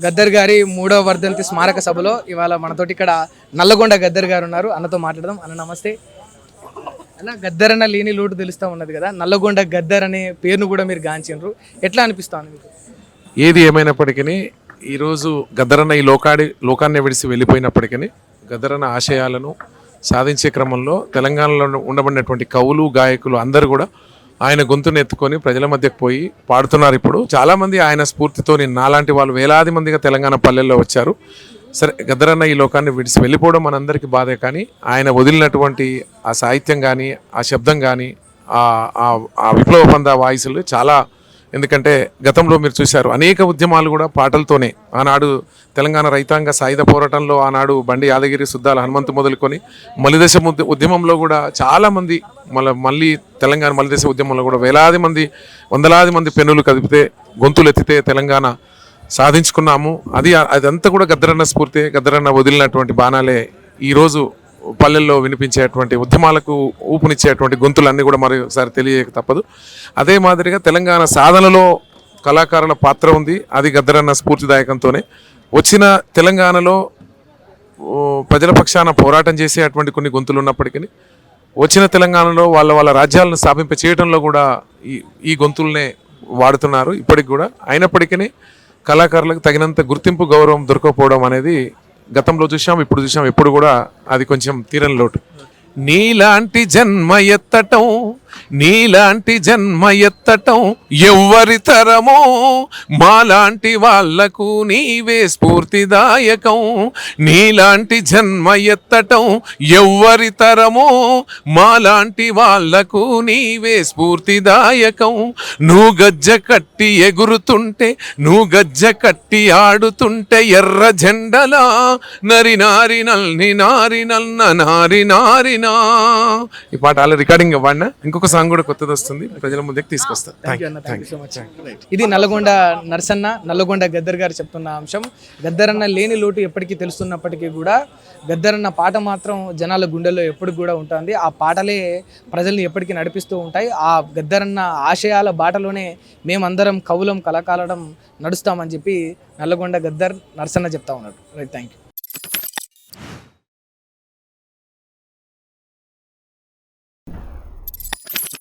గద్దర్ గారి 3వ వర్ధంతి స్మారక సభలో ఇవాళ మనతోటి ఇక్కడ నల్లగొండ గద్దర్ గారు ఉన్నారు. అన్నతో మాట్లాడదాం. అన్న నమస్తే. అన్న, గద్దర్ అన్న లేని లోటు తెలుస్తూ ఉన్నది కదా, నల్లగొండ గద్దర్ అనే పేరును కూడా మీరు గాంచిండ్రు, ఎట్లా అనిపిస్తుంది మీకు? ఏది ఏమైనప్పటికీ ఈరోజు గద్దరన్న ఈ లోకాన్ని విడిచి వెళ్ళిపోయినప్పటికీ గద్దరన్న ఆశయాలను సాధించే క్రమంలో తెలంగాణలో ఉండబడినటువంటి కవులు గాయకులు అందరూ కూడా ఆయన గొంతును ఎత్తుకొని ప్రజల మధ్యకు పోయి పాడుతున్నారు. ఇప్పుడు చాలామంది ఆయన స్ఫూర్తితో నాలాంటి వాళ్ళు వేలాది మందిగా తెలంగాణ పల్లెల్లో వచ్చారు. సరే, గద్దరన్న ఈ లోకాన్ని విడిచి వెళ్ళిపోవడం మనందరికీ బాధే, కానీ ఆయన వదిలినటువంటి ఆ సాహిత్యం కానీ, ఆ శబ్దం కానీ, ఆ విప్లవ పంద వాయిస్లు చాలా. ఎందుకంటే గతంలో మీరు చూశారు అనేక ఉద్యమాలు కూడా పాటలతోనే. ఆనాడు తెలంగాణ రైతాంగ సాయుధ పోరాటంలో ఆనాడు బండి యాదగిరి, సుద్దాల హనుమంతు మొదలుకొని మలిదశ ఉద్యమంలో కూడా చాలామంది మళ్ళీ తెలంగాణ మలిదశ ఉద్యమంలో కూడా వేలాది మంది, వందలాది మంది పెన్నులు కదిపితే, గొంతులు ఎత్తితే తెలంగాణ సాధించుకున్నాము. అదంతా కూడా గద్దరన్న స్ఫూర్తి, గద్దరన్న వదిలినటువంటి బాణాలే ఈరోజు పల్లెల్లో వినిపించేటువంటి ఉద్యమాలకు ఊపునిచ్చేటువంటి గొంతులన్నీ కూడా మరోసారి తెలియక తప్పదు. అదే మాదిరిగా తెలంగాణ సాధనలో కళాకారుల పాత్ర ఉంది. అది గద్దరన్న స్ఫూర్తిదాయకంతోనే వచ్చిన తెలంగాణలో ప్రజల పక్షాన పోరాటం చేసే అటువంటి కొన్ని గొంతులు ఉన్నప్పటికీ వచ్చిన తెలంగాణలో వాళ్ళ రాజ్యాలను స్థాపింప చేయడంలో కూడా ఈ గొంతులనే వాడుతున్నారు ఇప్పటికి కూడా. అయినప్పటికీ కళాకారులకు తగినంత గుర్తింపు, గౌరవం దొరకకపోవడం అనేది గతంలో చూసాం, ఇప్పుడు చూసాం. ఎప్పుడు కూడా అది కొంచెం తీరని లోటు. నీలాంటి జన్మ ఎత్తటం, నీలాంటి జన్మ ఎత్తటం ఎవ్వరి తరమో, మాలాంటి వాళ్లకు నీవే స్ఫూర్తిదాయకం. నీలాంటి జన్మ ఎత్తటం ఎవ్వరి తరమో, మాలాంటి వాళ్లకు నీవే స్ఫూర్తిదాయకం. నువ్వు గజ్జ కట్టి ఎగురుతుంటే, నువ్వు గజ్జ కట్టి ఆడుతుంటే ఎర్ర జెండలా నరి నారి నల్ని నారి నన్న నారి నారినా. ఈ పాట అలా రికార్డింగ్ ఇవ్వండి. ఇంకొక సాంగ్ కూడా కొత్తది వస్తుంది, ప్రజల ముందుకు తీసుకొస్తారు. ఇది నల్లగొండ నరసన్న, నల్లగొండ గద్దర్ గారు చెప్తున్న అంశం. గద్దరన్న లేని లోటు ఎప్పటికీ తెలుస్తున్నప్పటికీ కూడా గద్దరన్న పాట మాత్రం జనాల గుండెల్లో ఎప్పటికి కూడా ఉంటుంది. ఆ పాటలే ప్రజల్ని ఎప్పటికీ నడిపిస్తూ ఉంటాయి. ఆ గద్దరన్న ఆశయాల బాటలోనే మేమందరం కవులం, కళాకాలం నడుస్తామని చెప్పి నల్లగొండ గద్దర్ నరసన్న చెప్తా ఉన్నాడు. Right, thank you.